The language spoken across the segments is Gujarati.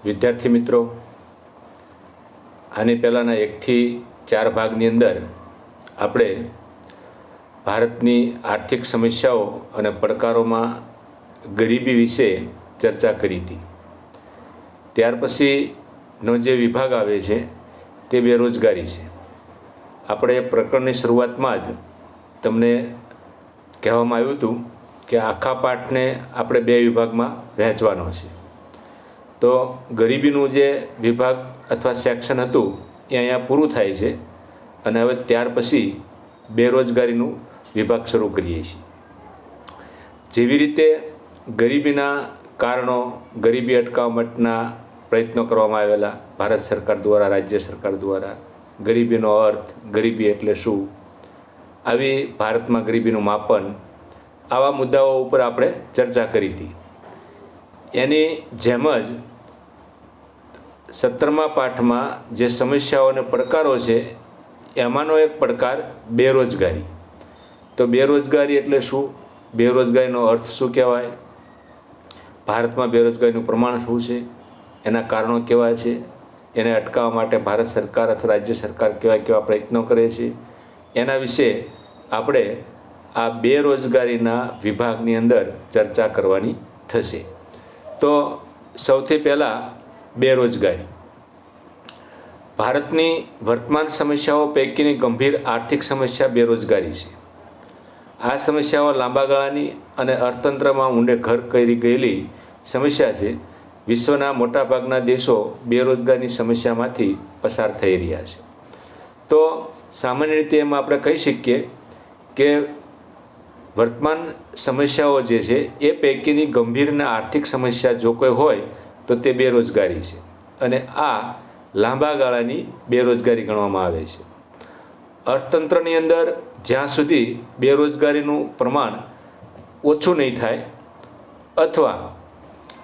વિદ્યાર્થી મિત્રો, આની પહેલાંના 1થી 4 ભાગની અંદર આપણે ભારતની આર્થિક સમસ્યાઓ અને પડકારોમાં ગરીબી વિશે ચર્ચા કરી હતી. ત્યાર પછીનો જે વિભાગ આવે છે તે બેરોજગારી છે. આપણે પ્રકરણની શરૂઆતમાં જ તમને કહેવામાં આવ્યું હતું કે આખા પાઠને આપણે 2 વિભાગમાં વહેંચવાનો છે. તો ગરીબીનું જે વિભાગ અથવા સેક્શન હતું એ અહીંયા પૂરું થાય છે અને હવે ત્યાર પછી બેરોજગારીનું વિભાગ શરૂ કરીએ છીએ. જેવી રીતે ગરીબીના કારણો, ગરીબી અટકાવવા માટેના પ્રયત્નો કરવામાં આવેલા ભારત સરકાર દ્વારા, રાજ્ય સરકાર દ્વારા, ગરીબીનો અર્થ, ગરીબી એટલે શું, આવી ભારતમાં ગરીબીનું માપન, આવા મુદ્દાઓ ઉપર આપણે ચર્ચા કરી હતી. એની જેમ જ 17મા પાઠમાં જે સમસ્યાઓ અને પડકારો છે એમાંનો એક પડકાર બેરોજગારી. તો બેરોજગારી એટલે શું, બેરોજગારીનો અર્થ શું કહેવાય, ભારતમાં બેરોજગારીનું પ્રમાણ શું છે, એના કારણો કેવા છે, એને અટકાવવા માટે ભારત સરકાર અથવા રાજ્ય સરકાર કેવા પ્રયત્નો કરે છે, એના વિશે આપણે આ બેરોજગારીના વિભાગની અંદર ચર્ચા કરવાની થશે. તો સૌથી પહેલાં બેરોજગારી. ભારતની વર્તમાન સમસ્યાઓ પૈકીની ગંભીર આર્થિક સમસ્યા બેરોજગારી છે. આ સમસ્યાઓ લાંબા ગાળાની અને અર્થતંત્રમાં ઊંડે ઘર કરી ગયેલી સમસ્યા છે. વિશ્વના મોટાભાગના દેશો બેરોજગારીની સમસ્યામાંથી પસાર થઈ રહ્યા છે. તો સામાન્ય રીતે એમાં આપણે કહી શકીએ કે વર્તમાન સમસ્યાઓ જે છે એ પૈકીની ગંભીર અને આર્થિક સમસ્યા જો કોઈ હોય તો તે બેરોજગારી છે અને આ લાંબા ગાળાની બેરોજગારી ગણવામાં આવે છે. અર્થતંત્રની અંદર જ્યાં સુધી બેરોજગારીનું પ્રમાણ ઓછું નહીં થાય અથવા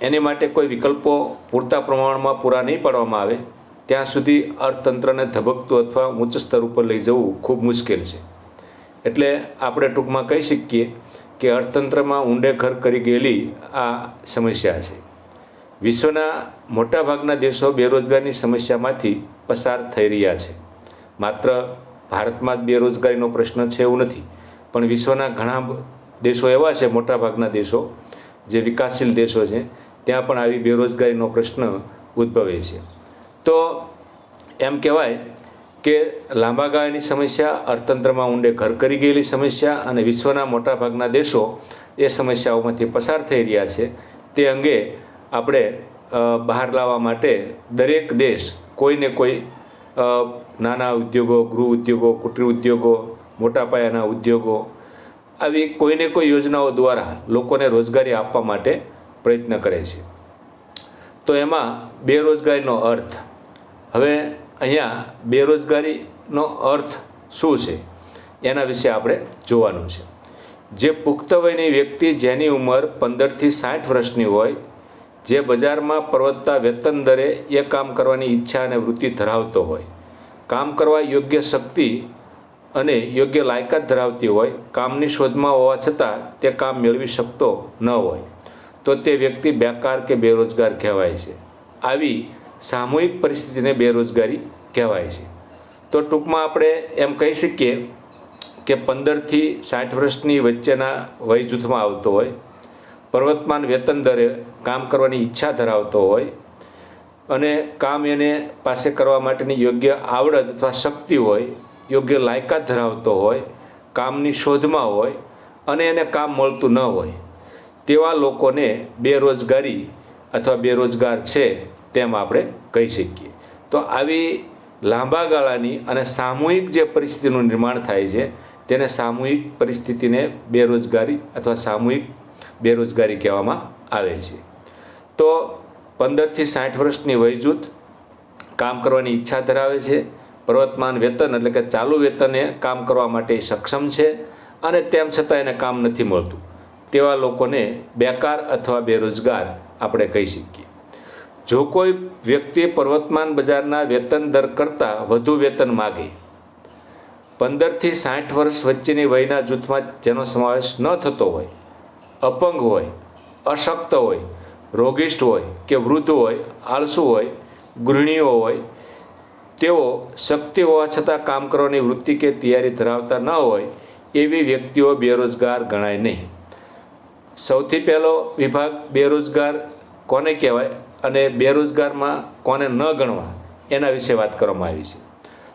એની માટે કોઈ વિકલ્પો પૂરતા પ્રમાણમાં પૂરા નહીં પાડવામાં આવે ત્યાં સુધી અર્થતંત્રને ધબકતું અથવા ઉચ્ચ સ્તર ઉપર લઈ જવું ખૂબ મુશ્કેલ છે. એટલે આપણે ટૂંકમાં કહી શકીએ કે અર્થતંત્રમાં ઊંડે ઘર કરી ગયેલી આ સમસ્યા છે. વિશ્વના મોટાભાગના દેશો બેરોજગારીની સમસ્યામાંથી પસાર થઈ રહ્યા છે. માત્ર ભારતમાં જ બેરોજગારીનો પ્રશ્ન છે એવું નથી, પણ વિશ્વના ઘણા દેશો એવા છે, મોટાભાગના દેશો જે વિકાસશીલ દેશો છે, ત્યાં પણ આવી બેરોજગારીનો પ્રશ્ન ઉદ્ભવે છે. તો એમ કહેવાય કે લાંબા ગાળાની સમસ્યા, અર્થતંત્રમાં ઊંડે ઘર કરી ગયેલી સમસ્યા અને વિશ્વના મોટાભાગના દેશો એ સમસ્યાઓમાંથી પસાર થઈ રહ્યા છે. તે અંગે આપણે બહાર લાવવા માટે દરેક દેશ કોઈને કોઈ નાના ઉદ્યોગો, ગૃહ ઉદ્યોગો, કુટીર ઉદ્યોગો, મોટા પાયાના ઉદ્યોગો, આવી કોઈને કોઈ યોજનાઓ દ્વારા લોકોને રોજગારી આપવા માટે પ્રયત્ન કરે છે. તો એમાં બેરોજગારીનો અર્થ, હવે અહીંયા બેરોજગારીનો અર્થ શું છે એના વિશે આપણે જોવાનું છે. જે પુખ્ત વયની વ્યક્તિ જેની ઉંમર 15થી 60 વર્ષની હોય, જે બજારમાં પરવડતા વેતન દરે એ કામ કરવાની ઈચ્છા અને વૃત્તિ ધરાવતો હોય, કામ કરવા યોગ્ય શક્તિ અને યોગ્ય લાયકાત ધરાવતી હોય, કામની શોધમાં હોવા છતાં તે કામ મેળવી શકતો ન હોય, તો તે વ્યક્તિ બેકાર કે બેરોજગાર કહેવાય છે. આવી સામૂહિક પરિસ્થિતિને બેરોજગારી કહેવાય છે. તો ટૂંકમાં આપણે એમ કહી શકીએ કે 15થી 60 વર્ષની વચ્ચેના વય જૂથમાં આવતો હોય, પ્રવર્તમાન વેતન દરે કામ કરવાની ઈચ્છા ધરાવતો હોય અને કામ એને પાસે કરવા માટેની યોગ્ય આવડત અથવા શક્તિ હોય, યોગ્ય લાયકાત ધરાવતો હોય, કામની શોધમાં હોય અને એને કામ મળતું ન હોય, તેવા લોકોને બેરોજગારી અથવા બેરોજગાર છે તેમ આપણે કહી શકીએ. તો આવી લાંબા ગાળાની અને સામૂહિક જે પરિસ્થિતિનું નિર્માણ થાય છે તેને સામૂહિક પરિસ્થિતિને બેરોજગારી અથવા સામૂહિક બેરોજગારી કહેવામાં આવે છે. તો 15થી 60 વર્ષની વયજૂથ કામ કરવાની ઈચ્છા ધરાવે છે, પ્રવર્તમાન વેતન એટલે કે ચાલુ વેતને કામ કરવા માટે સક્ષમ છે અને તેમ છતાં એને કામ નથી મળતું, તેવા લોકોને બેકાર અથવા બેરોજગાર આપણે કહી શકીએ. જો કોઈ વ્યક્તિ પ્રવર્તમાન બજારના વેતન દર કરતાં વધુ વેતન માગે, 15થી 60 વર્ષ વચ્ચેની વયના જૂથમાં જેનો સમાવેશ ન થતો હોય, અપંગ હોય, અશક્ત હોય, રોગિષ્ઠ હોય કે વૃદ્ધ હોય, આળસુ હોય, ગૃહિણીઓ હોય, તેઓ શક્તિ હોવા છતાં કામ કરવાની વૃત્તિ કે તૈયારી ધરાવતા ન હોય એવી વ્યક્તિઓ બેરોજગાર ગણાય નહીં. સૌથી પહેલો વિભાગ બેરોજગાર કોને કહેવાય અને બેરોજગારમાં કોને ન ગણવા એના વિશે વાત કરવામાં આવી છે.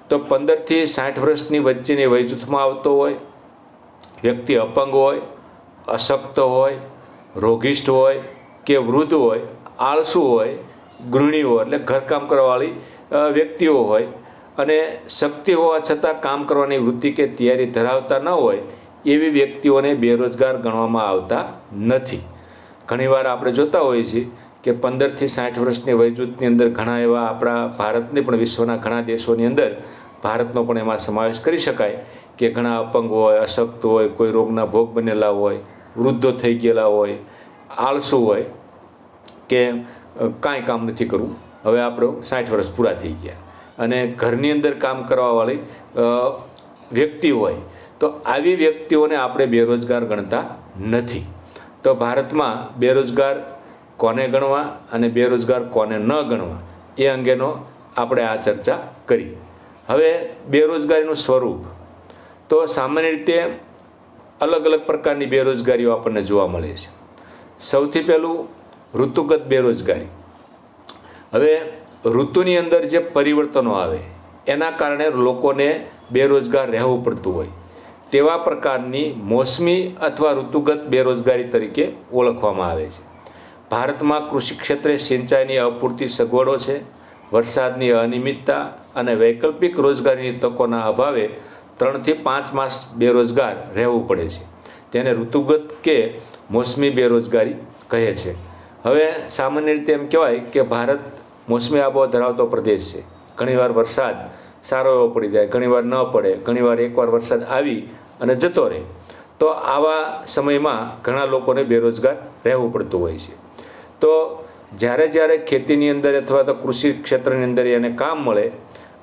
તો 15થી 60 વર્ષની વચ્ચેની વયજૂથમાં આવતો હોય, વ્યક્તિ અપંગ હોય, અશક્ત હોય, રોગિષ્ઠ હોય કે વૃદ્ધ હોય, આળસુ હોય, ગૃહિણીઓ એટલે ઘરકામ કરવાવાળી વ્યક્તિઓ હોય અને શક્તિ હોવા છતાં કામ કરવાની વૃત્તિ કે તૈયારી ધરાવતા ન હોય એવી વ્યક્તિઓને બેરોજગાર ગણવામાં આવતા નથી. ઘણીવાર આપણે જોતા હોઈએ છીએ કે 15થી 60 વર્ષની વયજૂથની અંદર ઘણા એવા આપણા ભારતની પણ વિશ્વના ઘણા દેશોની અંદર ભારતનો પણ એમાં સમાવેશ કરી શકાય કે ઘણા અપંગ હોય, અશક્ત હોય, કોઈ રોગના ભોગ બનેલા હોય, વૃદ્ધો થઈ ગયેલા હોય, આળસુ હોય કે કાંઈ કામ નથી કરવું, હવે આપણો 60 વર્ષ પૂરા થઈ ગયા અને ઘરની અંદર કામ કરવાવાળી વ્યક્તિ હોય તો આવી વ્યક્તિઓને આપણે બેરોજગાર ગણતા નથી. તો ભારતમાં બેરોજગાર કોને ગણવા અને બેરોજગાર કોને ન ગણવા એ અંગેનો આપણે આ ચર્ચા કરી. હવે બેરોજગારીનું સ્વરૂપ તો સામાન્ય રીતે અલગ અલગ પ્રકારની બેરોજગારીઓ આપણને જોવા મળે છે. સૌથી પહેલું ઋતુગત બેરોજગારી. હવે ઋતુની અંદર જે પરિવર્તનો આવે એના કારણે લોકોને બેરોજગાર રહેવું પડતું હોય તેવા પ્રકારની મોસમી અથવા ઋતુગત બેરોજગારી તરીકે ઓળખવામાં આવે છે. ભારતમાં કૃષિ ક્ષેત્રે સિંચાઈની અપૂરતી સગવડો છે, વરસાદની અનિયમિતતા અને વૈકલ્પિક રોજગારીની તકોના અભાવે 3થી 5 માસ બેરોજગાર રહેવું પડે છે. તેને ઋતુગત કે મોસમી બેરોજગારી કહે છે. હવે સામાન્ય રીતે એમ કહેવાય કે ભારત મોસમી આબોહવા ધરાવતો પ્રદેશ છે. ઘણીવાર વરસાદ સારો એવો પડી જાય, ઘણીવાર ન પડે, ઘણીવાર એકવાર વરસાદ આવી અને જતો રહે. તો આવા સમયમાં ઘણા લોકોને બેરોજગાર રહેવું પડતું હોય છે. તો જ્યારે ખેતીની અંદર અથવા તો કૃષિ ક્ષેત્રની અંદર એને કામ મળે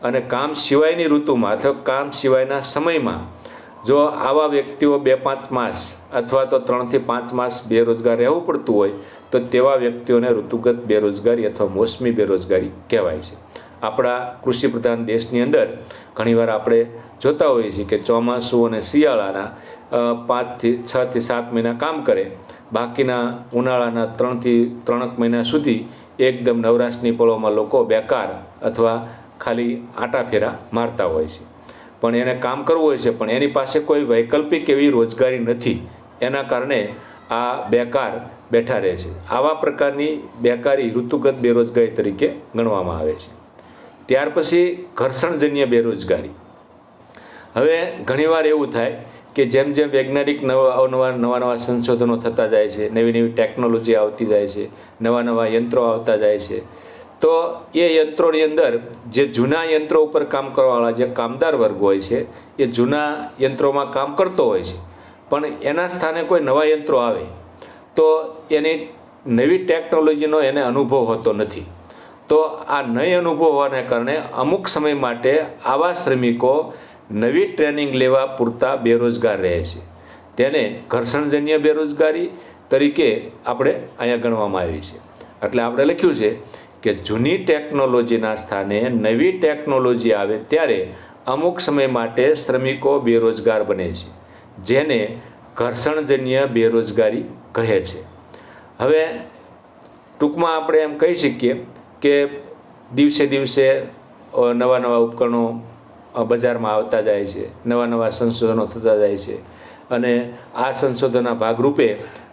અને કામ સિવાયની ઋતુમાં અથવા કામ સિવાયના સમયમાં જો આવા વ્યક્તિઓ 2-5 માસ અથવા તો 3થી 5 માસ બેરોજગાર રહેવું પડતું હોય તો તેવા વ્યક્તિઓને ઋતુગત બેરોજગારી અથવા મોસમી બેરોજગારી કહેવાય છે. આપણા કૃષિ પ્રધાન દેશની અંદર ઘણીવાર આપણે જોતા હોઈએ છીએ કે ચોમાસું અને શિયાળાના 6 થી 7 મહિના કામ કરે, બાકીના ઉનાળાના 3 થી 3 મહિના સુધી એકદમ નવરાશની પળોમાં લોકો બેકાર અથવા ખાલી આંટા ફેરા મારતા હોય છે. પણ એને કામ કરવું હોય છે પણ એની પાસે કોઈ વૈકલ્પિક એવી રોજગારી નથી, એના કારણે આ બેકાર બેઠા રહે છે. આવા પ્રકારની બેકારી ઋતુગત બેરોજગારી તરીકે ગણવામાં આવે છે. ત્યાર પછી ઘર્ષણજન્ય બેરોજગારી. હવે ઘણીવાર એવું થાય કે જેમ જેમ વૈજ્ઞાનિક નવા સંશોધનો થતા જાય છે, નવી નવી ટેકનોલોજી આવતી જાય છે, નવા યંત્રો આવતા જાય છે, તો એ યંત્રોની અંદર જે જૂના યંત્રો ઉપર કામ કરવાવાળા જે કામદાર વર્ગ હોય છે એ જૂના યંત્રોમાં કામ કરતો હોય છે, પણ એના સ્થાને કોઈ નવા યંત્રો આવે તો એની નવી ટેકનોલોજીનો એને અનુભવ હોતો નથી. તો આ નહીં અનુભવ હોવાને કારણે અમુક સમય માટે આવા શ્રમિકો નવી ટ્રેનિંગ લેવા પૂરતા બેરોજગાર રહે છે. તેને ઘર્ષણજન્ય બેરોજગારી તરીકે આપણે અહીંયા ગણવામાં આવી છે. એટલે આપણે લખ્યું છે કે જૂની ટેકનોલોજીના સ્થાને નવી ટેકનોલોજી આવે ત્યારે અમુક સમય માટે શ્રમિકો બેરોજગાર બને છે, જેને ઘર્ષણજન્ય બેરોજગારી કહે છે. હવે ટૂંકમાં આપણે એમ કહી શકીએ કે દિવસે દિવસે નવા ઉપકરણો બજારમાં આવતા જાય છે, નવા સંશોધનો થતા જાય છે અને આ સંશોધનના ભાગરૂપે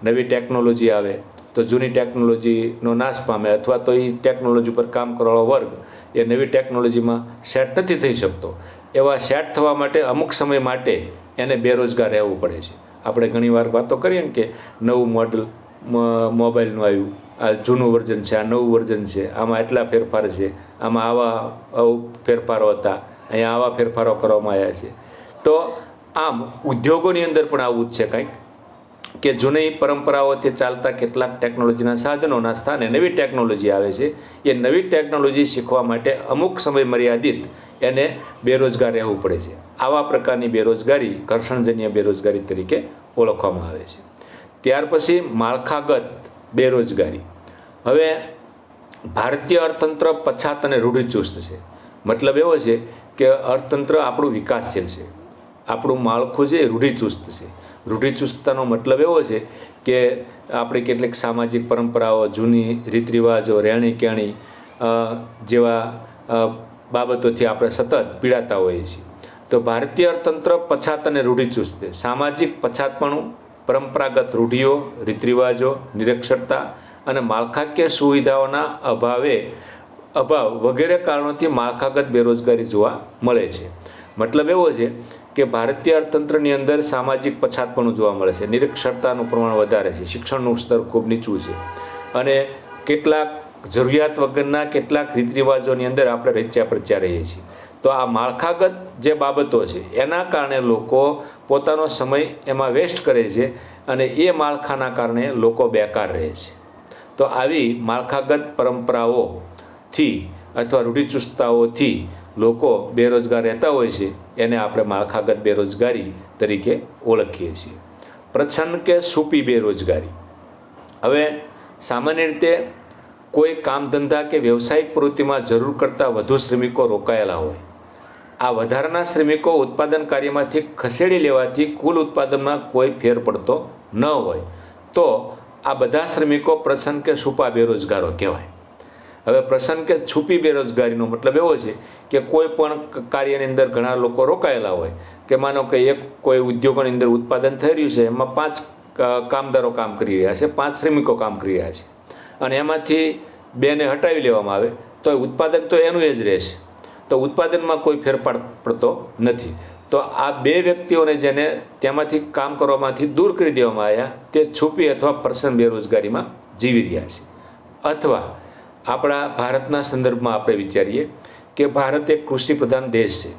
નવી ટેકનોલોજી આવે તો જૂની ટેકનોલોજીનો નાશ પામે અથવા તો એ ટેકનોલોજી પર કામ કરવાવાળો વર્ગ એ નવી ટેકનોલોજીમાં સેટ નથી થઈ શકતો. એવા સેટ થવા માટે અમુક સમય માટે એને બેરોજગાર રહેવું પડે છે. આપણે ઘણીવાર વાતો કરીએ ને કે નવું મોડલ મોબાઈલનું આવ્યું, આ જૂનું વર્ઝન છે, આ નવું વર્ઝન છે, આમાં એટલા ફેરફાર છે, આમાં આવા ફેરફારો હતા, અહીંયા આવા ફેરફારો કરવામાં આવ્યા છે. તો આમ ઉદ્યોગોની અંદર પણ આવું જ છે કંઈક કે જૂની પરંપરાઓથી ચાલતા કેટલાક ટેકનોલોજીના સાધનોના સ્થાને નવી ટેકનોલોજી આવે છે. એ નવી ટેકનોલોજી શીખવા માટે અમુક સમય મર્યાદિત એને બેરોજગાર રહેવું પડે છે. આવા પ્રકારની બેરોજગારી ઘર્ષણજન્ય બેરોજગારી તરીકે ઓળખવામાં આવે છે. ત્યાર પછી માળખાગત બેરોજગારી. હવે ભારતીય અર્થતંત્ર પછાત અને રૂઢિચુસ્ત છે. મતલબ એવો છે કે અર્થતંત્ર આપણું વિકાસશીલ છે, આપણું માળખું છે એ રૂઢિચુસ્ત છે. રૂઢિચુસ્તતાનો મતલબ એવો છે કે આપણી કેટલીક સામાજિક પરંપરાઓ, જૂની રીત રિવાજો, રહેણી કહેણી જેવા બાબતોથી આપણે સતત પીડાતા હોઈએ છીએ. તો ભારતીય અર્થતંત્ર પછાત અને રૂઢિચુસ્ત છે. સામાજિક પછાતપણું, પરંપરાગત રૂઢિઓ, રીત રિવાજો, નિરક્ષરતા અને માળખાકીય સુવિધાઓના અભાવ વગેરે કારણોથી માળખાગત બેરોજગારી જોવા મળે છે. મતલબ એવો છે કે ભારતીય અર્થતંત્રની અંદર સામાજિક પછાતપણું જોવા મળે છે, નિરક્ષરતાનું પ્રમાણ વધારે છે, શિક્ષણનું સ્તર ખૂબ નીચું છે અને કેટલાક જરૂરિયાત વગરના કેટલાક રીત રિવાજોની અંદર આપણે રચ્યા પ્રચ્યા રહીએ છીએ. તો આ માળખાગત જે બાબતો છે એના કારણે લોકો પોતાનો સમય એમાં વેસ્ટ કરે છે અને એ માળખાના કારણે લોકો બેકાર રહે છે. તો આવી માળખાગત પરંપરાઓથી અથવા રૂઢિચુસ્તતાઓથી લોકો બેરોજગાર રહેતા હોય છે, એને આપણે માળખાગત બેરોજગારી તરીકે ઓળખીએ છીએ. પ્રચ્છન્ન કે છૂપી બેરોજગારી. હવે સામાન્ય રીતે કોઈ કામ ધંધા કે વ્યવસાયિક પ્રવૃત્તિમાં જરૂર કરતાં વધુ શ્રમિકો રોકાયેલા હોય, આ વધારાના શ્રમિકો ઉત્પાદન કાર્યમાંથી ખસેડી લેવાથી કુલ ઉત્પાદનમાં કોઈ ફેર પડતો ન હોય તો આ બધા શ્રમિકો પ્રચ્છન્ન કે છૂપા બેરોજગારો કહેવાય. હવે પ્રચ્છન્ન કે છૂપી બેરોજગારીનો મતલબ એવો છે કે કોઈ પણ કાર્યની અંદર ઘણા લોકો રોકાયેલા હોય, કે માનો કે કોઈ ઉદ્યોગોની અંદર ઉત્પાદન થઈ રહ્યું છે, એમાં 5 કામદારો કામ કરી રહ્યા છે, 5 શ્રમિકો કામ કરી રહ્યા છે અને એમાંથી 2ને હટાવી લેવામાં આવે તો ઉત્પાદન તો એનું જ રહેશે, તો ઉત્પાદનમાં કોઈ ફેરફાર પડતો નથી. તો આ 2 વ્યક્તિઓને જેને તેમાંથી કામ કરવામાંથી દૂર કરી દેવામાં આવ્યા તે છૂપી અથવા પ્રચ્છન્ન બેરોજગારીમાં જીવી રહ્યા છે. અથવા આપણા ભારતના સંદર્ભમાં આપણે વિચારીએ કે ભારત એક કૃષિ પ્રધાન દેશ છે.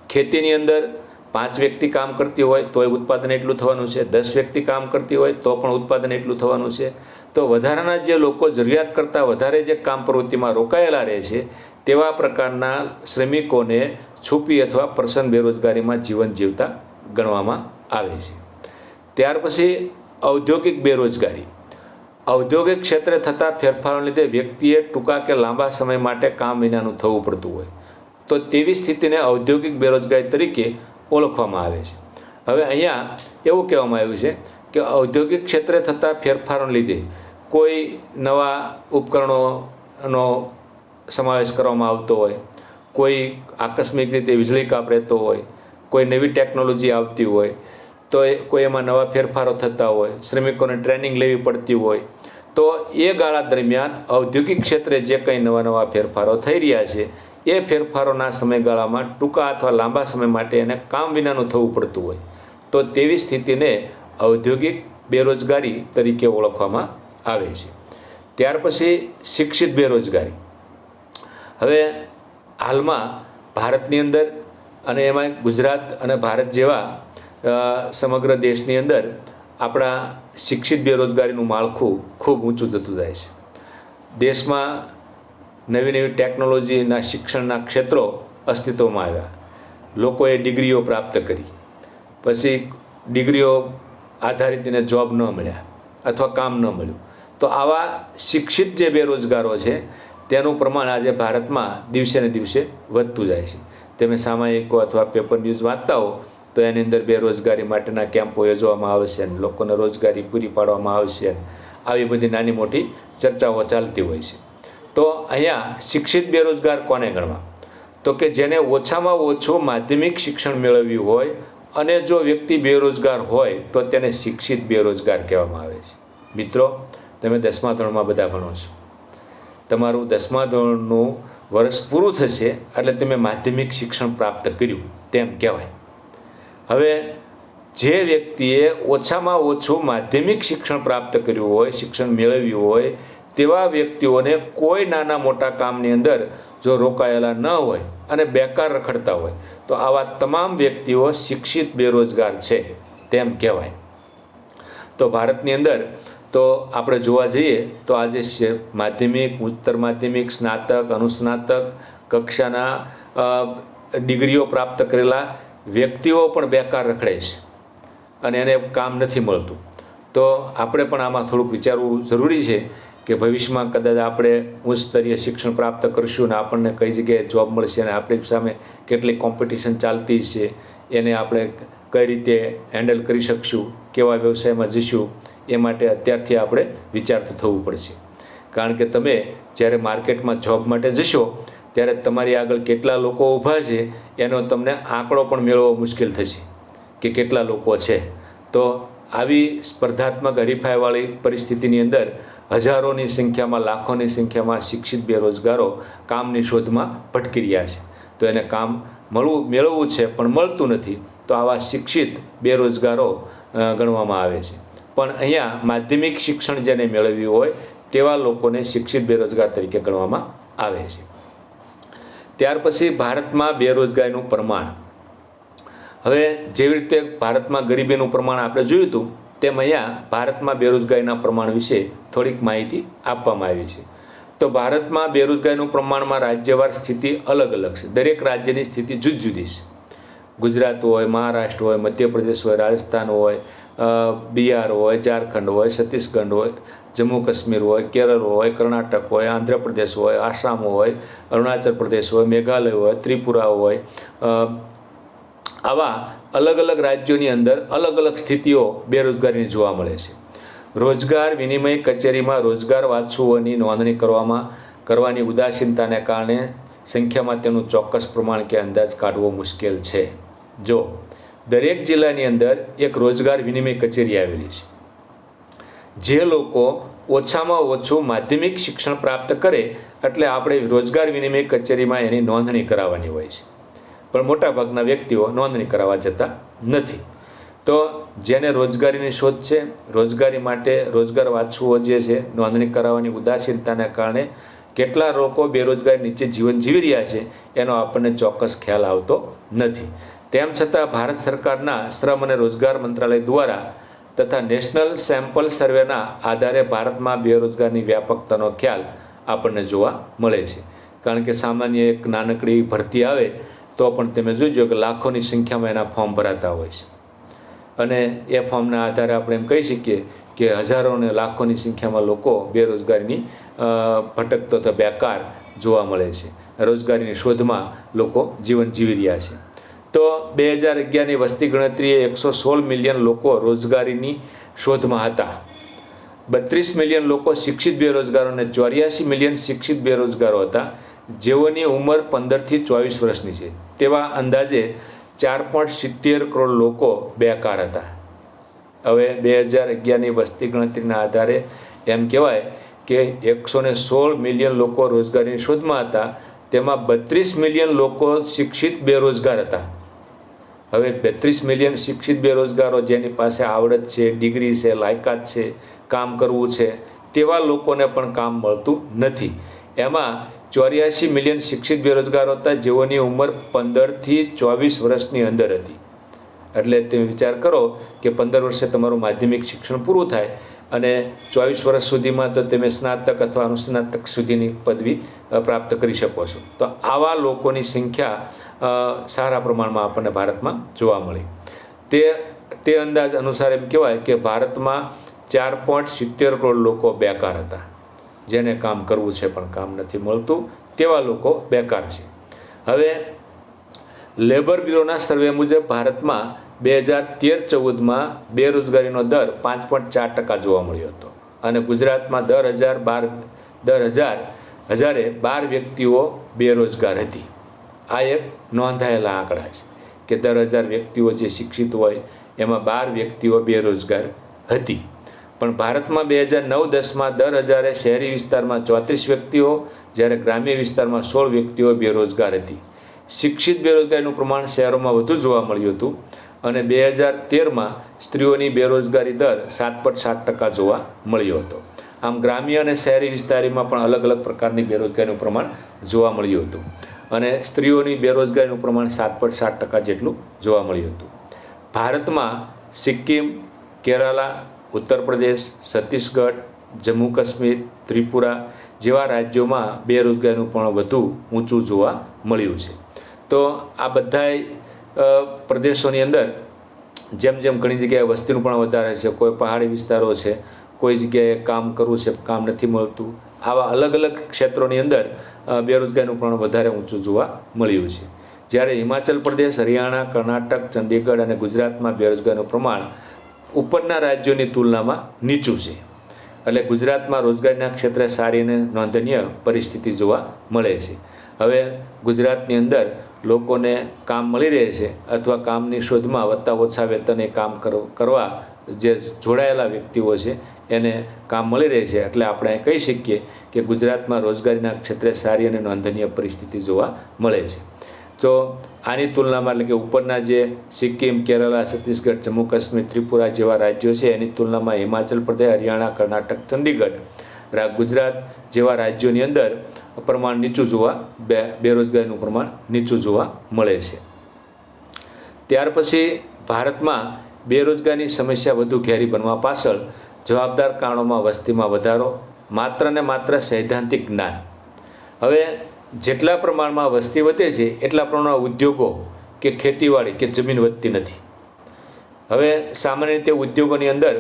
ખેતીની અંદર 5 વ્યક્તિ કામ કરતી હોય તોય ઉત્પાદન એટલું થવાનું છે, 10 વ્યક્તિ કામ કરતી હોય તો પણ ઉત્પાદન એટલું થવાનું છે. તો વધારાના જે લોકો જરૂરિયાત કરતાં વધારે જે કામ પ્રવૃત્તિમાં રોકાયેલા રહે છે તેવા પ્રકારના શ્રમિકોને છૂપી અથવા પ્રચ્છન્ન બેરોજગારીમાં જીવન જીવતા ગણવામાં આવે છે. ત્યાર પછી ઔદ્યોગિક બેરોજગારી. ઔદ્યોગિક ક્ષેત્રે થતા ફેરફારોને લીધે વ્યક્તિએ ટૂંકા કે લાંબા સમય માટે કામ વિનાનું થવું પડતું હોય તો તેવી સ્થિતિને ઔદ્યોગિક બેરોજગારી તરીકે ઓળખવામાં આવે છે. હવે અહીંયા એવું કહેવામાં આવ્યું છે કે ઔદ્યોગિક ક્ષેત્રે થતા ફેરફારોને લીધે કોઈ નવા ઉપકરણોનો સમાવેશ કરવામાં આવતો હોય, કોઈ આકસ્મિક રીતે વીજળી કાપ રહેતો હોય, કોઈ નવી ટેકનોલોજી આવતી હોય તો કોઈ એમાં નવા ફેરફારો થતા હોય, શ્રમિકોને ટ્રેનિંગ લેવી પડતી હોય, તો એ ગાળા દરમિયાન ઔદ્યોગિક ક્ષેત્રે જે કંઈ નવા ફેરફારો થઈ રહ્યા છે એ ફેરફારોના સમયગાળામાં ટૂંકા અથવા લાંબા સમય માટે એને કામ વિનાનું થવું પડતું હોય તો તેવી સ્થિતિને ઔદ્યોગિક બેરોજગારી તરીકે ઓળખવામાં આવે છે. ત્યાર પછી શિક્ષિત બેરોજગારી. હવે હાલમાં ભારતની અંદર અને એમાં ગુજરાત અને ભારત જેવા સમગ્ર દેશની અંદર આપણા શિક્ષિત બેરોજગારીનું માળખું ખૂબ ઊંચું જતું જાય છે. દેશમાં નવી ટેકનોલોજીના શિક્ષણના ક્ષેત્રો અસ્તિત્વમાં આવ્યા, લોકોએ ડિગ્રીઓ પ્રાપ્ત કરી, પછી ડિગ્રીઓ આધારિત એને જોબ ન મળ્યા અથવા કામ ન મળ્યું તો આવા શિક્ષિત જે બેરોજગારો છે તેનું પ્રમાણ આજે ભારતમાં દિવસે ને દિવસે વધતું જાય છે. તમે સામાયિકો અથવા પેપર ન્યૂઝ વાંચતા હો તો એની અંદર બેરોજગારી માટેના કેમ્પો યોજવામાં આવશે અને લોકોને રોજગારી પૂરી પાડવામાં આવશે, આવી બધી નાની મોટી ચર્ચાઓ ચાલતી હોય છે. તો અહીંયા શિક્ષિત બેરોજગાર કોને ગણવા? તો કે જેને ઓછામાં ઓછું માધ્યમિક શિક્ષણ મેળવ્યું હોય અને જો વ્યક્તિ બેરોજગાર હોય તો તેને શિક્ષિત બેરોજગાર કહેવામાં આવે છે. મિત્રો, તમે 10મા ધોરણમાં બધા ભણો છો, તમારું 10મા ધોરણનું વર્ષ પૂરું થશે એટલે તમે માધ્યમિક શિક્ષણ પ્રાપ્ત કર્યું તેમ કહેવાય. હવે જે વ્યક્તિએ ઓછામાં ઓછું માધ્યમિક શિક્ષણ પ્રાપ્ત કર્યું હોય, શિક્ષણ મેળવ્યું હોય તેવા વ્યક્તિઓને કોઈ નાના મોટા કામની અંદર જો રોકાયેલા ન હોય અને બેકાર રખડતા હોય તો આવા તમામ વ્યક્તિઓ શિક્ષિત બેરોજગાર છે તેમ કહેવાય. તો ભારતની અંદર તો આપણે જોવા જઈએ તો આજે માધ્યમિક, ઉચ્ચતર માધ્યમિક, સ્નાતક, અનુસ્નાતક કક્ષાના ડિગ્રીઓ પ્રાપ્ત કરેલા વ્યક્તિઓ પણ બેકાર રખડે છે અને એને કામ નથી મળતું. તો આપણે પણ આમાં થોડુંક વિચારવું જરૂરી છે કે ભવિષ્યમાં કદાચ આપણે ઉચ્ચ સ્તરીય શિક્ષણ પ્રાપ્ત કરીશું ને આપણને કઈ જગ્યાએ જોબ મળશે અને આપણી સામે કેટલી કોમ્પિટિશન ચાલતી છે એને આપણે કઈ રીતે હેન્ડલ કરી શકશું, કેવા વ્યવસાયમાં જઈશું, એ માટે અત્યારથી આપણે વિચારતું થવું પડશે. કારણ કે તમે જ્યારે માર્કેટમાં જોબ માટે જશો ત્યારે તમારી આગળ કેટલા લોકો ઊભા છે એનો તમને આંકડો પણ મેળવવો મુશ્કેલ થશે કે કેટલા લોકો છે. તો આવી સ્પર્ધાત્મક હરીફાઈવાળી પરિસ્થિતિની અંદર હજારોની સંખ્યામાં, લાખોની સંખ્યામાં શિક્ષિત બેરોજગારો કામની શોધમાં ભટકી રહ્યા છે. તો એને કામ મેળવવું છે પણ મળતું નથી, તો આવા શિક્ષિત બેરોજગારો ગણવામાં આવે છે. પણ અહીંયા માધ્યમિક શિક્ષણ જેને મેળવ્યું હોય તેવા લોકોને શિક્ષિત બેરોજગાર તરીકે ગણવામાં આવે છે. ત્યાર પછી ભારતમાં બેરોજગારીનું પ્રમાણ. હવે જેવી રીતે ભારતમાં ગરીબીનું પ્રમાણ આપણે જોયું હતું તેમ અહીંયા ભારતમાં બેરોજગારીના પ્રમાણ વિશે થોડીક માહિતી આપવામાં આવી છે. તો ભારતમાં બેરોજગારીનું પ્રમાણમાં રાજ્યવાર સ્થિતિ અલગ અલગ છે. દરેક રાજ્યની સ્થિતિ જુદી જુદી છે. ગુજરાત હોય, મહારાષ્ટ્ર હોય, મધ્યપ્રદેશ હોય, રાજસ્થાન હોય, બિહાર હોય, ઝારખંડ હોય, છત્તીસગઢ હોય, જમ્મુ કાશ્મીર હોય, કેરળ હોય, કર્ણાટક હોય, આંધ્રપ્રદેશ હોય, આસામ હોય, અરુણાચલ પ્રદેશ હોય, મેઘાલય હોય, ત્રિપુરા હોય. આવા અલગ અલગ રાજ્યોની અંદર અલગ અલગ સ્થિતિઓ બેરોજગારીની જોવા મળે છે. રોજગાર વિનિમય કચેરીમાં રોજગાર વાંચુઓની નોંધણી કરવાની ઉદાસીનતાને કારણે સંખ્યામાં તેનું ચોક્કસ પ્રમાણ કે અંદાજ કાઢવો મુશ્કેલ છે. જો દરેક જિલ્લાની અંદર એક રોજગાર વિનિમય કચેરી આવેલી છે. જે લોકો ઓછામાં ઓછું માધ્યમિક શિક્ષણ પ્રાપ્ત કરે એટલે આપણે રોજગાર વિનિમય કચેરીમાં એની નોંધણી કરાવવાની હોય છે. પણ મોટાભાગના વ્યક્તિઓ નોંધણી કરાવવા જતા નથી. તો જેને રોજગારીની શોધ છે, રોજગારી માટે રોજગાર વાંચુઓ જે છે, નોંધણી કરાવવાની ઉદાસીનતાના કારણે કેટલા લોકો બેરોજગારી નીચે જીવન જીવી રહ્યા છે એનો આપણને ચોક્કસ ખ્યાલ આવતો નથી. તેમ છતાં ભારત સરકારના શ્રમ અને રોજગાર મંત્રાલય દ્વારા તથા નેશનલ સેમ્પલ સર્વેના આધારે ભારતમાં બેરોજગારની વ્યાપકતાનો ખ્યાલ આપણને જોવા મળે છે. કારણ કે સામાન્ય એક નાનકડી ભરતી આવે તો પણ તમે જોજો કે લાખોની સંખ્યામાં એના ફોર્મ ભરાતા હોય છે. અને એ ફોર્મના આધારે આપણે એમ કહી શકીએ કે હજારો અને લાખોની સંખ્યામાં લોકો બેરોજગારીની ભટકતો તો બેકાર જોવા મળે છે. રોજગારીની શોધમાં લોકો જીવન જીવી રહ્યા છે. તો 2011ની વસ્તી ગણતરીએ 116 મિલિયન લોકો રોજગારીની શોધમાં હતા. 32 મિલિયન લોકો શિક્ષિત બેરોજગારો અને 84 મિલિયન શિક્ષિત બેરોજગારો હતા જેઓની ઉંમર 15થી 24 વર્ષની છે. તેવા અંદાજે 4.70 કરોડ લોકો બેકાર હતા. હવે 2011ની વસ્તી ગણતરીના આધારે એમ કહેવાય કે 116 મિલિયન લોકો રોજગારીની શોધમાં હતા, તેમાં 32 મિલિયન લોકો શિક્ષિત બેરોજગાર હતા. હવે 32 મિલિયન શિક્ષિત બેરોજગારો જેની પાસે આવડત છે, ડિગ્રી છે, લાયકાત છે, કામ કરવું છે, તેવા લોકોને પણ કામ મળતું નથી. એમાં 84 મિલિયન શિક્ષિત બેરોજગારો હતા જેઓની ઉંમર 15થી 24 વર્ષની અંદર હતી. એટલે તમે વિચાર કરો કે 15 વર્ષે તમારું માધ્યમિક શિક્ષણ પૂરું થાય અને 24 વર્ષ સુધીમાં તો તમે સ્નાતક અથવા અનુસ્નાતક સુધીની પદવી પ્રાપ્ત કરી શકો છો. તો આવા લોકોની સંખ્યા સારા પ્રમાણમાં આપણને ભારતમાં જોવા મળી. તે અંદાજ અનુસાર એમ કહેવાય કે ભારતમાં 4.70 કરોડ લોકો બેકાર હતા. જેને કામ કરવું છે પણ કામ નથી મળતું તેવા લોકો બેકાર છે. હવે લેબર બ્યુરોના સર્વે મુજબ ભારતમાં 2013-14માં બેરોજગારીનો દર 5.4% જોવા મળ્યો હતો અને ગુજરાતમાં દર હજારે 12 વ્યક્તિઓ બેરોજગાર હતી. આ એક નોંધાયેલા આંકડા છે કે દર 1000 વ્યક્તિઓ જે શિક્ષિત હોય એમાં 12 વ્યક્તિઓ બેરોજગાર હતી. પણ ભારતમાં 2009-10માં દર હજારે શહેરી વિસ્તારમાં 34 વ્યક્તિઓ જ્યારે ગ્રામ્ય વિસ્તારમાં 16 વ્યક્તિઓ બેરોજગાર હતી. શિક્ષિત બેરોજગારીનું પ્રમાણ શહેરોમાં વધુ જોવા મળ્યું હતું અને 2013માં સ્ત્રીઓની બેરોજગારી દર 7.7% જોવા મળ્યો હતો. આમ ગ્રામ્ય અને શહેરી વિસ્તારમાં પણ અલગ અલગ પ્રકારની બેરોજગારીનું પ્રમાણ જોવા મળ્યું હતું અને સ્ત્રીઓની બેરોજગારીનું પ્રમાણ 7.7% જેટલું જોવા મળ્યું હતું. ભારતમાં સિક્કિમ, કેરાલા, ઉત્તર પ્રદેશ, છત્તીસગઢ, જમ્મુ કાશ્મીર, ત્રિપુરા જેવા રાજ્યોમાં બેરોજગારીનું પણ વધુ ઊંચું જોવા મળ્યું છે. તો આ બધાય પ્રદેશોની અંદર જેમ જેમ ઘણી જગ્યાએ વસ્તીનું પણ વધારે છે, કોઈ પહાડી વિસ્તારો છે, કોઈ જગ્યાએ કામ કરવું છે, કામ નથી મળતું. આવા અલગ અલગ ક્ષેત્રોની અંદર બેરોજગારીનું પ્રમાણ વધારે ઊંચું જોવા મળ્યું છે. જ્યારે હિમાચલ પ્રદેશ, હરિયાણા, કર્ણાટક, ચંડીગઢ અને ગુજરાતમાં બેરોજગારીનું પ્રમાણ ઉપરના રાજ્યોની તુલનામાં નીચું છે. એટલે ગુજરાતમાં રોજગારીના ક્ષેત્રે સારી અને નોંધનીય પરિસ્થિતિ જોવા મળે છે. હવે ગુજરાતની અંદર લોકોને કામ મળી રહે છે અથવા કામની શોધમાં વત્તા ઓછા વેતને કામ કરવા જે જોડાયેલા વ્યક્તિઓ છે એને કામ મળી રહે છે. એટલે આપણે કહી શકીએ કે ગુજરાતમાં રોજગારીના ક્ષેત્રે સારી અને નોંધનીય પરિસ્થિતિ જોવા મળે છે. તો આની તુલનામાં એટલે કે ઉપરના જે સિક્કિમ, કેરલા, છત્તીસગઢ, જમ્મુ કાશ્મીર, ત્રિપુરા જેવા રાજ્યો છે એની તુલનામાં હિમાચલ પ્રદેશ, હરિયાણા, કર્ણાટક, ચંડીગઢ, ગુજરાત જેવા રાજ્યોની અંદર પ્રમાણ નીચું બેરોજગારીનું પ્રમાણ નીચું જોવા મળે છે. ત્યાર પછી ભારતમાં બેરોજગારીની સમસ્યા વધુ ઘેરી બનવા પાછળ જવાબદાર કારણોમાં વસ્તીમાં વધારો, માત્ર ને માત્ર સૈદ્ધાંતિક જ્ઞાન. હવે જેટલા પ્રમાણમાં વસ્તી વધે છે એટલા પ્રમાણમાં ઉદ્યોગો કે ખેતીવાડી કે જમીન વધતી નથી. હવે સામાન્ય રીતે ઉદ્યોગોની અંદર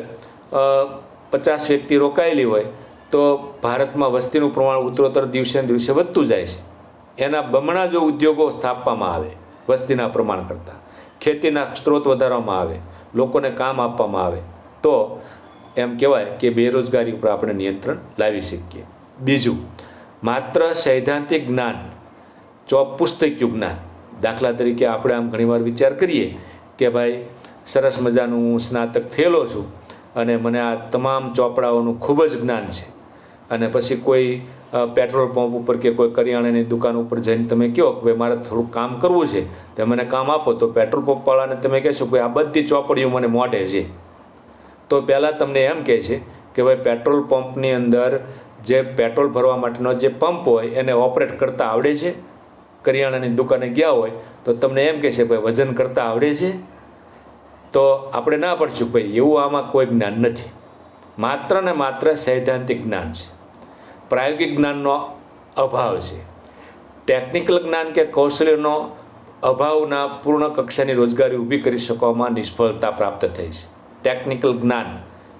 50 વ્યક્તિ રોકાયેલી હોય તો ભારતમાં વસ્તીનું પ્રમાણ ઉત્તરોત્તર દિવસે ને દિવસે વધતું જાય છે. એના બમણા જો ઉદ્યોગો સ્થાપવામાં આવે વસ્તીના પ્રમાણ કરતાં, ખેતીના સ્ત્રોત વધારવામાં આવે, લોકોને કામ આપવામાં આવે તો એમ કહેવાય કે બેરોજગારી ઉપર આપણે નિયંત્રણ લાવી શકીએ. બીજું, માત્ર સૈદ્ધાંતિક જ્ઞાન, પુસ્તકીય જ્ઞાન. દાખલા તરીકે આપણે આમ ઘણીવાર વિચાર કરીએ કે ભાઈ સરસ મજાનું હું સ્નાતક થયેલો છું અને મને આ તમામ ચોપડાઓનું ખૂબ જ જ્ઞાન છે, અને પછી કોઈ પેટ્રોલ પંપ ઉપર કે કોઈ કરિયાણાની દુકાન ઉપર જઈને તમે કહો કે ભાઈ મારે થોડું કામ કરવું છે, તો મને કામ આપો, તો પેટ્રોલ પંપવાળાને તમે કહેશો કે આ બધી ચોપડીઓ મને મોઢે છે. તો પહેલાં તમને એમ કહે છે કે ભાઈ પેટ્રોલ પંપની અંદર જે પેટ્રોલ ભરવા માટેનો જે પંપ હોય એને ઓપરેટ કરતાં આવડે છે? કરિયાણાની દુકાને ગયા હોય તો તમને એમ કહે છે ભાઈ વજન કરતાં આવડે છે? તો આપણે ના પડશું ભાઈ એવું આમાં કોઈ જ્ઞાન નથી. માત્ર ને માત્ર સૈદ્ધાંતિક જ્ઞાન છે, પ્રાયોગિક જ્ઞાનનો અભાવ છે. ટેકનિકલ જ્ઞાન કે કૌશલ્યનો અભાવના પૂર્ણ કક્ષાની રોજગારી ઊભી કરી શકવામાં નિષ્ફળતા પ્રાપ્ત થઈ છે. ટેકનિકલ જ્ઞાન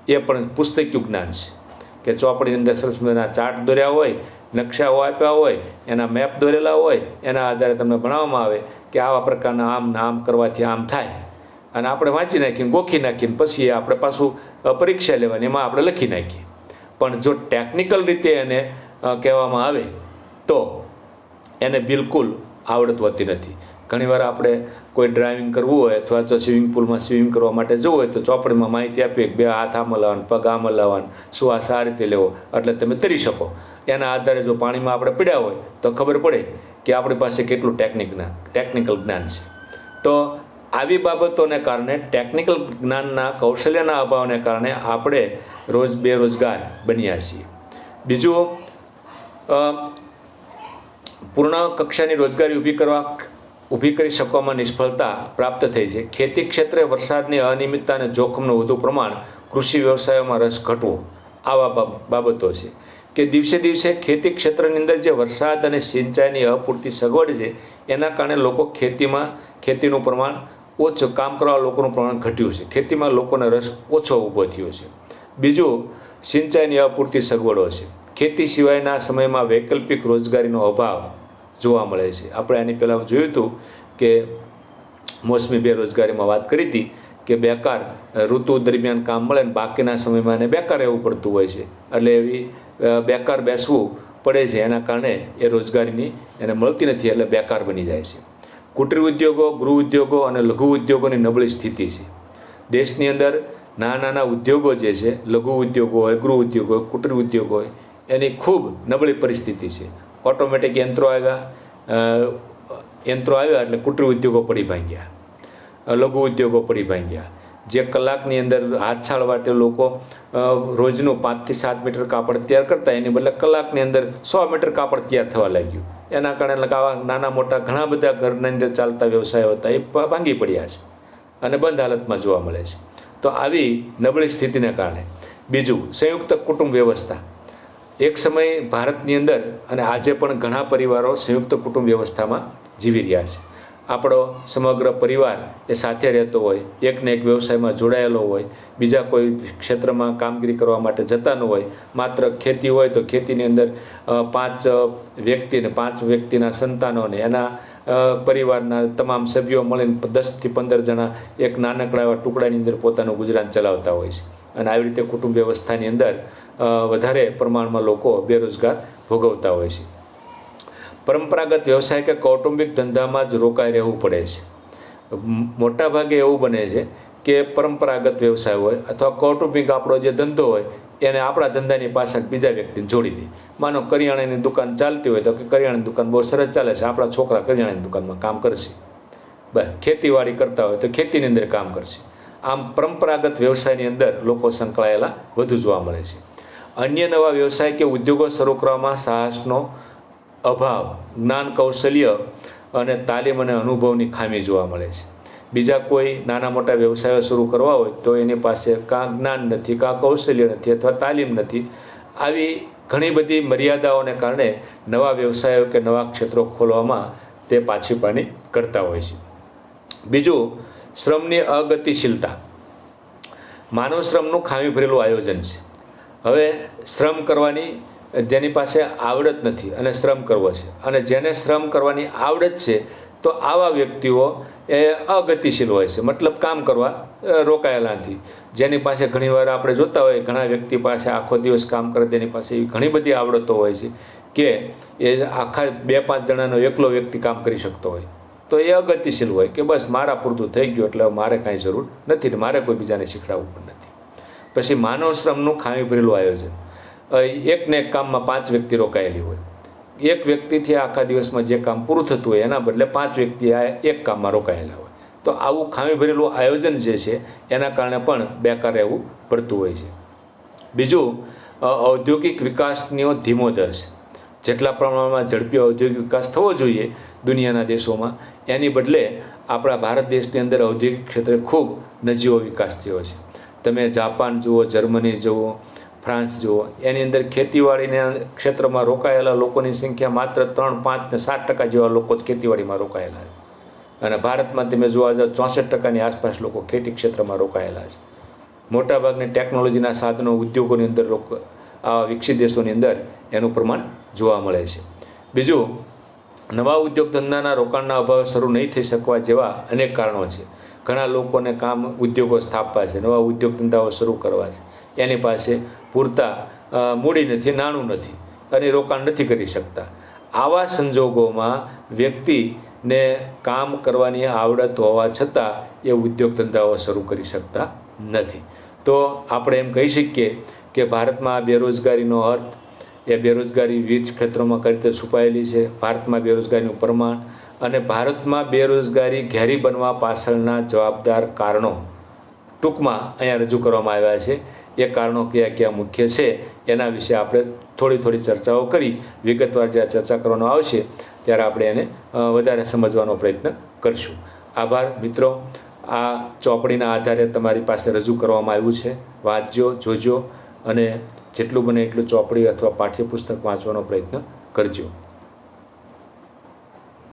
એ પણ પુસ્તકીય જ્ઞાન છે કે ચોપડીની અંદર સરસ મજાના ચાર્ટ દોર્યા હોય, નકશાઓ આપ્યા હોય, એના મેપ દોરેલા હોય, એના આધારે તમને ભણાવવામાં આવે કે આવા પ્રકારના આમ કરવાથી આમ થાય, અને આપણે વાંચી નાખીને ગોખી નાખીને પછી આપણે પાછું પરીક્ષા લેવાની એમાં આપણે લખી નાખીએ. પણ જો ટેકનિકલ રીતે એને કહેવામાં આવે તો એને બિલકુલ આવડત હોતી નથી. ઘણીવાર આપણે કોઈ ડ્રાઇવિંગ કરવું હોય અથવા તો સ્વિમિંગ પુલમાં સ્વિમિંગ કરવા માટે જવું હોય તો ચોપડીમાં માહિતી આપીએ કે 2 હાથ આમ હલાવવાનું, પગ આમ હલાવવાનું, શ્વાસ આ રીતે લેવો એટલે તમે તરી શકો. એના આધારે જો પાણીમાં આપણે પડ્યા હોય તો ખબર પડે કે આપણી પાસે કેટલું ટેકનિકલ જ્ઞાન છે. તો આવી બાબતોને કારણે ટેકનિકલ જ્ઞાનના કૌશલ્યના અભાવને કારણે આપણે બેરોજગાર બન્યા છીએ. બીજું, પૂર્ણ કક્ષાની રોજગારી ઊભી કરી શકવામાં નિષ્ફળતા પ્રાપ્ત થઈ છે. ખેતી ક્ષેત્રે વરસાદની અનિયમિતતા અને જોખમનું વધુ પ્રમાણ, કૃષિ વ્યવસાયોમાં રસ ઘટવો, આવા બાબતો છે કે દિવસે દિવસે ખેતી ક્ષેત્રની અંદર જે વરસાદ અને સિંચાઈની અપૂરતી સગવડ છે એના કારણે લોકો ખેતીનું પ્રમાણ ઓછું, કામ કરવા લોકોનું પ્રમાણ ઘટ્યું છે. ખેતીમાં લોકોને રસ ઓછો ઊભો થયો છે. બીજું, સિંચાઈની અપૂરતી સગવડો છે. ખેતી સિવાયના સમયમાં વૈકલ્પિક રોજગારીનો અભાવ જોવા મળે છે. આપણે આની પહેલાં જોયું હતું કે મોસમી બેરોજગારીમાં વાત કરી હતી કે બેકાર ઋતુ દરમિયાન કામ મળે ને બાકીના સમયમાં એને બેકાર રહેવું પડતું હોય છે. એટલે એવી બેકાર બેસવું પડે છે, એના કારણે એ રોજગારીની એને મળતી નથી એટલે બેકાર બની જાય છે. કુટીર ઉદ્યોગો, ગૃહ ઉદ્યોગો અને લઘુ ઉદ્યોગોની નબળી સ્થિતિ છે. દેશની અંદર નાના ઉદ્યોગો જે છે, લઘુ ઉદ્યોગો હોય, ગૃહ ઉદ્યોગો હોય, કુટીર ઉદ્યોગો હોય, એની ખૂબ નબળી પરિસ્થિતિ છે. ઓટોમેટિક યંત્રો આવ્યા એટલે કુટીર ઉદ્યોગો પડી ભાંગ્યા, લઘુ ઉદ્યોગો પડી ભાંગ્યા. જે કલાકની અંદર હાથશાળ વાટે લોકો રોજનું 5 થી 7 મીટર કાપડ તૈયાર કરતા એની બદલે કલાકની અંદર 100 મીટર કાપડ તૈયાર થવા લાગ્યું. એના કારણે આવા નાના મોટા ઘણા બધા ઘરની અંદર ચાલતા વ્યવસાયો હતા એ ભાંગી પડ્યા છે અને બંધ હાલતમાં જોવા મળે છે. તો આવી નબળી સ્થિતિને કારણે. બીજું, સંયુક્ત કુટુંબ વ્યવસ્થા. એક સમય ભારતની અંદર અને આજે પણ ઘણા પરિવારો સંયુક્ત કુટુંબ વ્યવસ્થામાં જીવી રહ્યા છે. આપણો સમગ્ર પરિવાર એ સાથે રહેતો હોય, એકને એક વ્યવસાયમાં જોડાયેલો હોય, બીજા કોઈ ક્ષેત્રમાં કામગીરી કરવા માટે જતા ન હોય, માત્ર ખેતી હોય તો ખેતીની અંદર 5 વ્યક્તિના સંતાનોને એના પરિવારના તમામ સભ્યો મળીને 10 થી 15 જણા એક નાનકડા એવા ટુકડાની અંદર પોતાનું ગુજરાન ચલાવતા હોય છે. અને આવી રીતે કુટુંબ વ્યવસ્થાની અંદર વધારે પ્રમાણમાં લોકો બેરોજગાર ભોગવતા હોય છે. પરંપરાગત વ્યવસાય કે કૌટુંબિક ધંધામાં જ રોકાઈ રહેવું પડે છે. મોટાભાગે એવું બને છે કે પરંપરાગત વ્યવસાય હોય અથવા કૌટુંબિક આપણો જે ધંધો હોય એને આપણા ધંધાની પાછળ બીજા વ્યક્તિને જોડી દે. માનો કરિયાણાની દુકાન ચાલતી હોય તો કે કરિયાણાની દુકાન બહુ સરસ ચાલે છે, આપણા છોકરા કરિયાણાની દુકાનમાં કામ કરશે. બસ ખેતીવાડી કરતા હોય તો ખેતીની અંદર કામ કરશે. આમ પરંપરાગત વ્યવસાયની અંદર લોકો સંકળાયેલા વધુ જોવા મળે છે. અન્ય નવા વ્યવસાય કે ઉદ્યોગો શરૂ કરવામાં સાહસનો અભાવ, જ્ઞાન કૌશલ્ય અને તાલીમ અને અનુભવની ખામી જોવા મળે છે. બીજા કોઈ નાના મોટા વ્યવસાયો શરૂ કરવા હોય તો એની પાસે કાં જ્ઞાન નથી, કાં કૌશલ્ય નથી અથવા તાલીમ નથી. આવી ઘણી બધી મર્યાદાઓને કારણે નવા વ્યવસાયો કે નવા ક્ષેત્રો ખોલવામાં તે પાછીપાની કરતા હોય છે. બીજું, શ્રમની અગતિશીલતા. માનવ શ્રમનું ખામી ભરેલું આયોજન છે. હવે શ્રમ કરવાની જેની પાસે આવડત નથી અને શ્રમ કરવો છે, અને જેને શ્રમ કરવાની આવડત છે તો આવા વ્યક્તિઓ એ અગતિશીલ હોય છે, મતલબ કામ કરવા રોકાયેલા નથી. જેની પાસે ઘણીવાર આપણે જોતા હોય ઘણા વ્યક્તિ પાસે આખો દિવસ કામ કરે, તેની પાસે એવી ઘણી બધી આવડતો હોય છે કે એ આખા 2-5 જણાનો એકલો વ્યક્તિ કામ કરી શકતો હોય, તો એ અગતિશીલ હોય કે બસ મારા પૂરતું થઈ ગયું એટલે મારે કાંઈ જરૂર નથી ને મારે કોઈ બીજાને શીખડાવવું પણ નથી. પછી માનવ શ્રમનું ખામી ભરેલું આયોજન. એકને એક કામમાં 5 વ્યક્તિ રોકાયેલી હોય. એક વ્યક્તિથી આખા દિવસમાં જે કામ પૂરું થતું હોય એના બદલે 5 વ્યક્તિ આ એક કામમાં રોકાયેલા હોય. તો આવું ખામી ભરેલું આયોજન જે છે એના કારણે પણ બેકાર રહેવું પડતું હોય છે. બીજું, ઔદ્યોગિક વિકાસનો ધીમો દર છે. જેટલા પ્રમાણમાં ઝડપી ઔદ્યોગિક વિકાસ થવો જોઈએ દુનિયાના દેશોમાં, એની બદલે આપણા ભારત દેશની અંદર ઔદ્યોગિક ક્ષેત્રે ખૂબ નજીવો વિકાસ થયો છે. તમે જાપાન જુઓ, જર્મની જુઓ, ફ્રાન્સ જુઓ, એની અંદર ખેતીવાડીના ક્ષેત્રમાં રોકાયેલા લોકોની સંખ્યા માત્ર 3, 5 ને 7% જેવા લોકો જ ખેતીવાડીમાં રોકાયેલા છે. અને ભારતમાં તમે જોવા જાઓ 64%ની આસપાસ લોકો ખેતી ક્ષેત્રમાં રોકાયેલા છે. મોટાભાગની ટેકનોલોજીના સાધનો ઉદ્યોગોની અંદર આવા વિકસિત દેશોની અંદર એનું પ્રમાણ જોવા મળે છે. બીજું, નવા ઉદ્યોગ ધંધાના રોકાણના અભાવે શરૂ નહીં થઈ શકવા જેવા અનેક કારણો છે. ઘણા લોકોને કામ ઉદ્યોગો સ્થાપવા છે, નવા ઉદ્યોગ ધંધાઓ શરૂ કરવા છે, એની પાસે પૂરતા મૂડી નથી, નાણું નથી અને રોકાણ નથી કરી શકતા. આવા સંજોગોમાં વ્યક્તિને કામ કરવાની આવડત હોવા છતાં એ ઉદ્યોગ ધંધાઓ શરૂ કરી શકતા નથી. તો આપણે એમ કહી શકીએ કે ભારતમાં બેરોજગારીનો અર્થ એ બેરોજગારી વિવિધ ક્ષેત્રોમાં કઈ રીતે છુપાયેલી છે, ભારતમાં બેરોજગારીનું પ્રમાણ અને ભારતમાં બેરોજગારી ઘેરી બનવા પાછળના જવાબદાર કારણો ટૂંકમાં અહીંયા રજૂ કરવામાં આવ્યા છે. એ કારણો કયા કયા મુખ્ય છે એના વિશે આપણે થોડી ચર્ચાઓ કરી. વિગતવાર જ્યારે ચર્ચા કરવાનો આવશે ત્યારે આપણે એને વધારે સમજવાનો પ્રયત્ન કરશું. આભાર મિત્રો. આ ચોપડીના આધારે તમારી પાસે રજૂ કરવામાં આવ્યું છે. વાંચજો, જોજો અને જેટલું બને એટલું ચોપડી અથવા પાઠ્યપુસ્તક વાંચવાનો પ્રયત્ન કરજો.